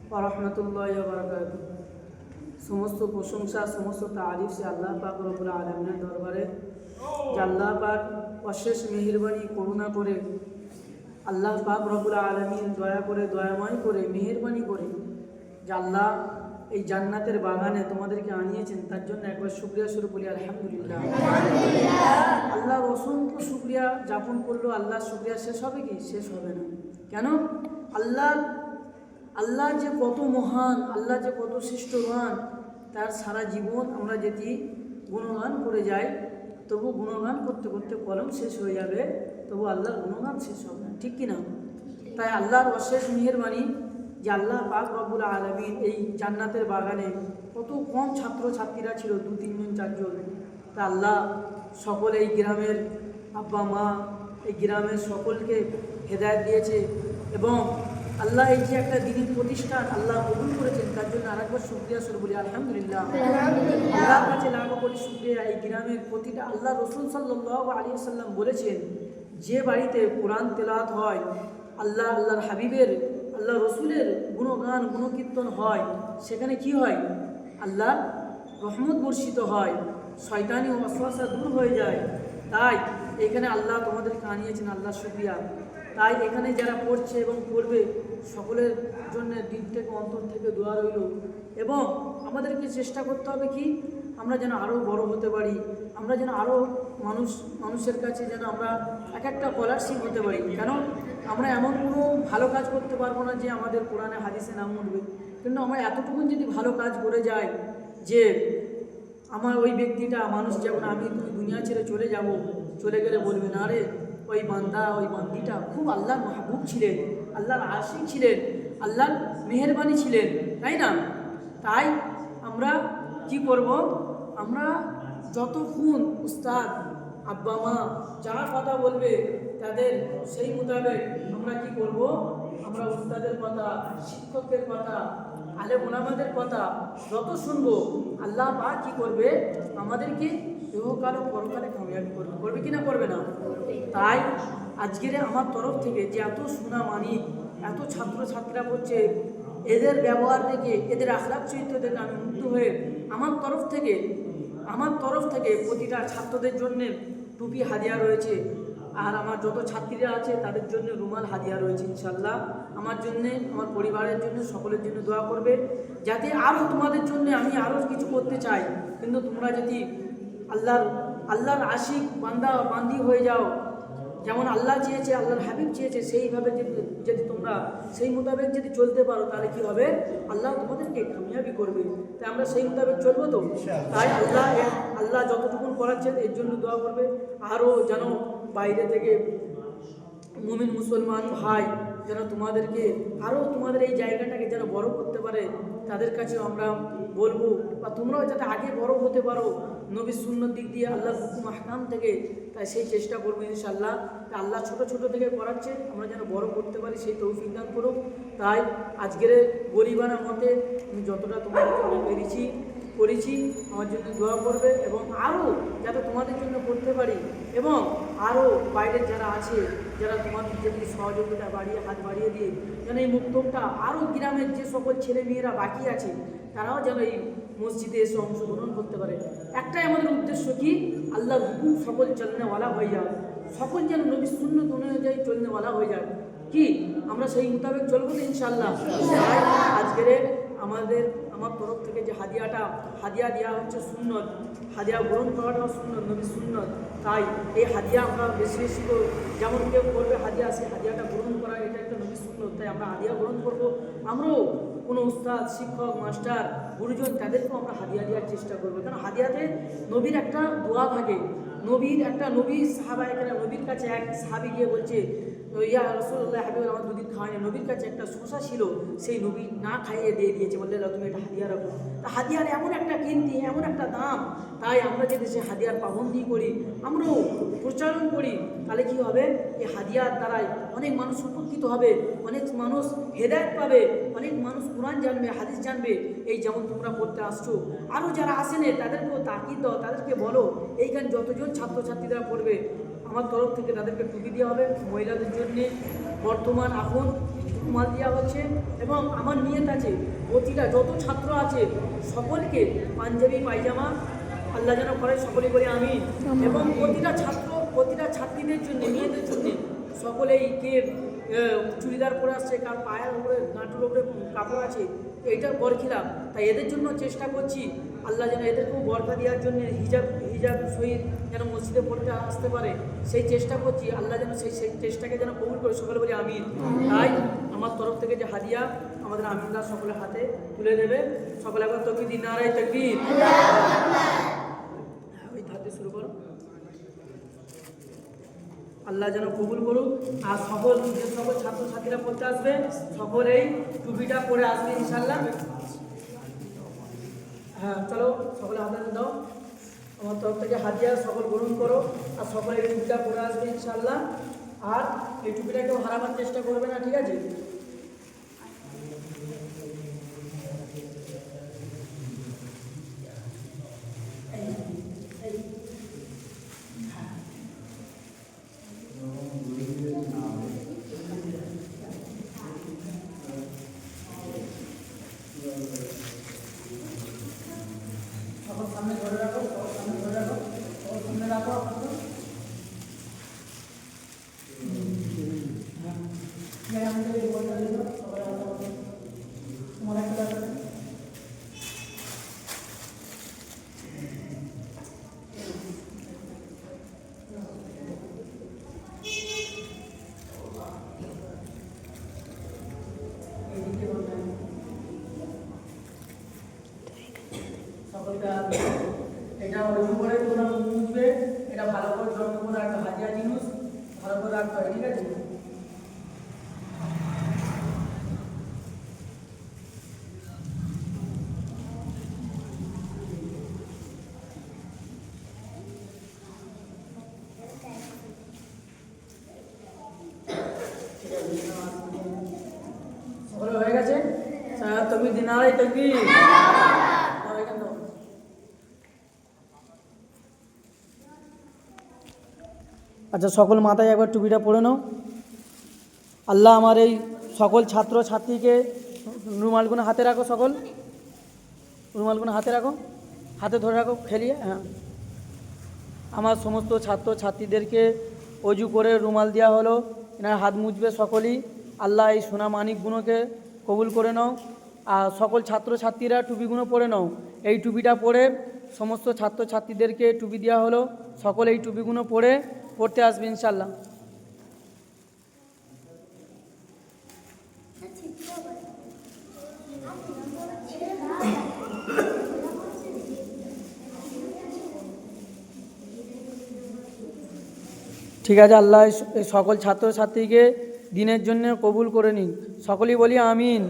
ওয়া রাহমাতুল্লাহি ওয়া বারাকাতুহু। সমস্ত প্রশংসা সমস্ত তারিফ সে আল্লাহ পাক রব্বুল আলামিনের দরবারে, যে আল্লাহ পাক অশেষ মেহেরবানি করুণা করে, আল্লাহ পাক রব্বুল আলামিন দয়া করে দয়াময় করে মেহেরবানি করে যে আল্লাহ এই জান্নাতের বাগানে তোমাদেরকে আনিয়েছেন, তার জন্য একবার শুকরিয়া স্বরূপ বলি আলহামদুলিল্লাহ। আল্লাহর অসংখ্য শুকরিয়া যাপন করলো, আল্লাহর শুকরিয়া শেষ হবে কি? শেষ হবে না। কেন? আল্লাহ যে কত মহান, আল্লাহ যে কত শ্রেষ্ঠবান, তার সারা জীবন আমরা যদি গুণগান করে যাই, তবু গুণগান করতে করতে কলম শেষ হয়ে যাবে, তবু আল্লাহর গুণগান শেষ হবে না, ঠিক কিনা? তাই আল্লাহর অশেষ মেহেরবানি যে আল্লাহ পাক রব্বুল আলামিন এই জান্নাতের বাগানে কত কম ছাত্রছাত্রীরা ছিল, 2-3 জন 4 জন। তা আল্লাহ সকলে এই গ্রামের আব্বা মা, এই গ্রামের সকলকে হেদায়েত দিয়েছে, এবং আল্লাহ এই যে একটা দিনের প্রতিষ্ঠান আল্লাহ কবুল করেছেন, তার জন্য আরেকবার শুকরিয়া স্বরূপ বলি আলহামদুলিল্লাহ। আল্লাহর কাছে লাখো কোটি শুকরিয়া। এই গ্রামের প্রতিটা, আল্লাহ রসুল সাল্লাল্লাহু আলাইহি ওয়াসাল্লাম বলেছেন, যে বাড়িতে কোরআন তেলাওয়াত হয়, আল্লাহর হাবিবের, আল্লাহ রসুলের গুণগান গুণকীর্তন হয়, সেখানে কি হয়? আল্লাহ রহমত বর্ষিত হয়, শয়তানি ও ওয়াসওয়াসা দূর হয়ে যায়। তাই এখানে আল্লাহ তোমাদেরকে আনিয়েছেন, আল্লাহ শুকরিয়া। তাই এখানে যারা পড়ছে এবং পড়বে, সকলের জন্য দিল থেকে অন্তর থেকে দোয়া রইল। এবং আমাদেরকে চেষ্টা করতে হবে কি, আমরা যেন আরও বড় হতে পারি, আমরা যেন আরও মানুষের কাছে যেন আমরা এক একটা স্কলারশিপ হতে পারি। কেন? আমরা এমন কোনো ভালো কাজ করতে পারবো না যে আমাদের কোরআনে হাদিসে নাম উঠবে, কিন্তু আমরা এতটুকু যদি ভালো কাজ করে যাই যে আমার ওই ব্যক্তিটা, মানুষ যেমন আমি তুমি দুনিয়া ছেড়ে চলে যাব, চলে গেলে বলবে না রে ওই বান্দা ওই বান্দিটা খুব আল্লাহর মাহবুব ছিলেন, আল্লাহর আশিক ছিলেন, আল্লাহর মেহেরবানি ছিলেন, তাই না? তাই আমরা কি করব? আমরা যতক্ষণ উস্তাদ আব্বা মা যারা কথা বলবে তাদের সেই মোতাবেক আমরা কি করব? আমরা উস্তাদের কথা, শিক্ষকের কথা, আলেম ওলামাদের কথা যত শুনবো, আল্লাহ পাক কি করবে? আমাদেরকে ইহকাল ও পরকালে কামিয়াবি করবে কি না? করবে না? তাই আজকের আমার তরফ থেকে যে এত সুনামানি, এত ছাত্রছাত্রীরা পড়ছে, এদের ব্যবহার দেখে, এদের আখলাক চরিত্র দেখে আমি মুগ্ধ হয়ে আমার তরফ থেকে প্রতিটা ছাত্রদের জন্য টুপি হাদিয়া রয়েছে, আর আমার যত ছাত্রীরা আছে তাদের জন্য রুমাল হাদিয়া রয়েছে। ইনশাআল্লাহ আমার জন্যে, আমার পরিবারের জন্য, সকলের জন্য দোয়া করবে, যাতে আরও তোমাদের জন্য আমি আরও কিছু করতে চাই, কিন্তু তোমরা যদি আল্লাহর আশিক বান্দা বান্দি হয়ে যাও, যেমন আল্লাহ চেয়েছে, আল্লাহর হাবিব চেয়েছে, সেইভাবে যদি তোমরা সেই মোতাবেক যদি চলতে পারো, তাহলে কি হবে? আল্লাহ তোমাদেরকে কামিয়াবি করবে। তাই আমরা সেই মোতাবেক চলবো তো? তাই আল্লাহ যতটুকু করাচ্ছেন এর জন্য দোয়া করবে। আরও যেন বাইরে থেকে মুমিন মুসলমান ভাই যেন তোমাদেরকে আরও তোমাদের এই জায়গাটাকে যেন বড় করতে পারে, তাদের কাছে আমরা বলবো, বা তোমরাও যাতে আগে বড় হতে পারো নবী সুন্নত দিক দিয়ে, আল্লাহর হুকুম আহকাম থেকে। তাই সেই চেষ্টা করবো ইনশাআল্লাহ। আল্লাহ ছোট ছোট থেকে করাচ্ছে, আমরা যেন বড় করতে পারি, সেই তৌফিক দান করুক। তাই আজকের গরিবানা মতে আমি যতটা তোমাদের জন্য করেছি, আমার জন্য দোয়া করবে, এবং আরও যাতে তোমাদের জন্য করতে পারি, এবং আরও বাইরের যারা আছে, যারা তোমাদের যদি সহযোগিতা হাত বাড়িয়ে দিয়ে যেন এই মুক্তবটা আরও গ্রামের যে সকল ছেলে মেয়েরা বাকি আছে, তারাও যেন এই মসজিদে এসে অংশগ্রহণ করতে পারে। একটাই আমাদের উদ্দেশ্য কি? আল্লাহর হুকুম সকল চলনেওয়ালা হয়ে যাক, সকল যেন নবী সুন্নত অনুযায়ী চলনেওয়ালা হয়ে যাক। কি আমরা সেই মোতাবেক চলবো তো ইনশাআল্লাহ? আজকের আমার তরফ থেকে যে হাদিয়া দেওয়া হচ্ছে সুন্নত, হাদিয়া গ্রহণ করাটাও সুন্নত, নবী সুন্নত। তাই এই হাদিয়া আমরা বেশি বেশি যেমন কেউ করবে হাদিয়া, সেই হাদিয়াটা গ্রহণ করা, এটা একটা নবী সুন্নত। তাই আমরা হাদিয়া গ্রহণ করবো। আমরাও কোনো উস্তাদ, শিক্ষক, মাস্টার, গুরুজন, তাদেরকেও আমরা হাদিয়া দেওয়ার চেষ্টা করবো। কারণ হাদিয়াতে নবীর একটা দোয়া থাকে, নবী সাহাবা, এখানে নবীর কাছে এক সাহাবী গিয়ে বলছে, ইয়া রাসূলুল্লাহ হাবিব আমার দুদিন খাওয়ায়নি। নবীর কাছে একটা শসা ছিল, সেই নবী না খাইয়ে দিয়ে দিয়েছে, বললে তুমি এটা হাদিয়া রাখো। তা হাদিয়ার এমন একটা কিমতি, এমন একটা দাম। তাই আমরা যদি সেই হাদিয়ার পাবন্দি করি, আমরাও প্রচলন করি, তাহলে কি হবে? এই হাদিয়ার দ্বারাই অনেক মানুষ উপকৃত হবে, অনেক মানুষ হেদায়েত পাবে, অনেক মানুষ কোরআন জানবে, হাদিস জানবে। এই যেমন তোমরা পড়তে আসছো, আরও যারা আসেনে তাদেরকেও তাকিদ দাও, তাদেরকে বলো এইখানে যতজন ছাত্রছাত্রীরা পড়বে, আমার তরফ থেকে তাদেরকে টুপি দেওয়া হবে। মহিলাদের জন্যে বর্তমান এখন রুমাল দেওয়া হচ্ছে এবং আমার নিয়ত আছে প্রতিটা যত ছাত্র আছে সকলকে পাঞ্জাবি পায়জামা আল্লাহ যেন করে, সকলে বলে আমি। এবং প্রতিটা ছাত্রীদের জন্য মেয়েদের জন্য সকলেই কে চুড়িদার পরে আসছে, কার পায়ের উপরে নাটুর উপরে কাপড় আছে, এইটা বরখিলাফ। তাই এদের জন্য চেষ্টা করছি আল্লাহ যেন এদেরকেও বরখা দেওয়ার জন্য হিজাব সহিত যেন মসজিদে পড়তে আসতে পারে, সেই চেষ্টা করছি। আল্লাহ যেন সেই চেষ্টাকে যেন কবুল করে, সকলে বলি আমিন। তাই আমার তরফ থেকে যে হাদিয়া আমাদের আমিনরা সকলের হাতে তুলে দেবে। সকলে একবার তাকবীর, নারায়ে তাকবীর। ওই ধাতে শুরু করো। আল্লাহ যেন কবুল করুক। আর যে সকল ছাত্রছাত্রীরা পড়তে আসবে সকলেই টুপিটা পরে আসবে ইনশাল্লাহ। হ্যাঁ চলো সকলে হাতে দাও, আমার তরফ থেকে হাদিয়া সকল গ্রহণ করো। আর সকলে এই টুপিটা পরে আসবে ইনশাল্লাহ। আর এই টুপিটা কেউ হারাবার চেষ্টা করবে না, ঠিক আছে? সকল সামনে ধরে রাখো, সামনে ধরে রাখো, সামনে রাখো। এটা অজু করে তোমরা মুছবে, এটা ভালো করে যত্ন করে রাখবে, হাজিয়া জিনিস ভালো করে রাখতে হয়, ঠিক আছে? সকলে হয়ে গেছে? তুমি দিনারাই তাকবীর। আচ্ছা সকল মাথায় একবার টুপিটা পরে নাও। আল্লাহ আমার এই সকল ছাত্র ছাত্রীকে রুমালগুলো হাতে রাখো, সকল রুমালগুলো হাতে রাখো, হাতে ধরে রাখো খেলিয়ে। হ্যাঁ, আমার সমস্ত ছাত্র ছাত্রীদেরকে অজু করে রুমাল দেওয়া হলো, এনার হাত মুছবে সকলেই। আল্লাহ এই সোনা মানিকগুলোকে কবুল করে নাও। আর সকল ছাত্র ছাত্রীরা টুপিগুলো পরে নাও। এই টুপিটা পরে সমস্ত ছাত্র ছাত্রীদেরকে টুপি দেওয়া হলো, সকলে এই টুপিগুলো পরে পড়তে আসবে ইনশাল্লাহ। ঠিক আছে, আল্লাহ সকল ছাত্রছাত্রীকে দিনের জন্য কবুল করে নিন, সকলেই বলি আমিন।